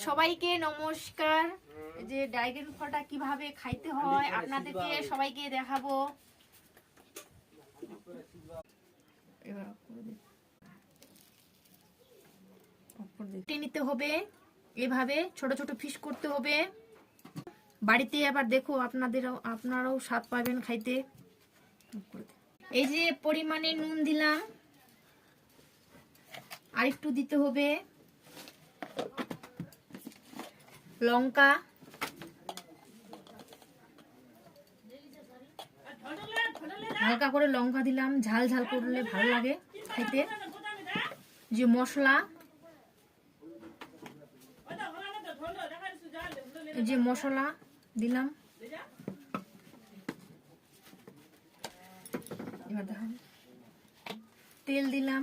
সবাইকে নমস্কার। যে ড্রাগন ফলটা কিভাবে খাইতে হয় আপনাদেরকে সবাইকে দেখাবো। নিতে হবে, এভাবে ছোট ছোট পিস করতে হবে। বাড়িতে আবার দেখো আপনারাও স্বাদ পাবেন খাইতে। এই যে পরিমাণে নুন দিলাম, আর একটু দিতে হবে লঙ্কা, হালকা করে লঙ্কা দিলাম, ঝাল ঝাল করলে ভালো লাগে খেতে। যে মশলা, যে মশলা দিলাম, এবার দেখুন তেল দিলাম,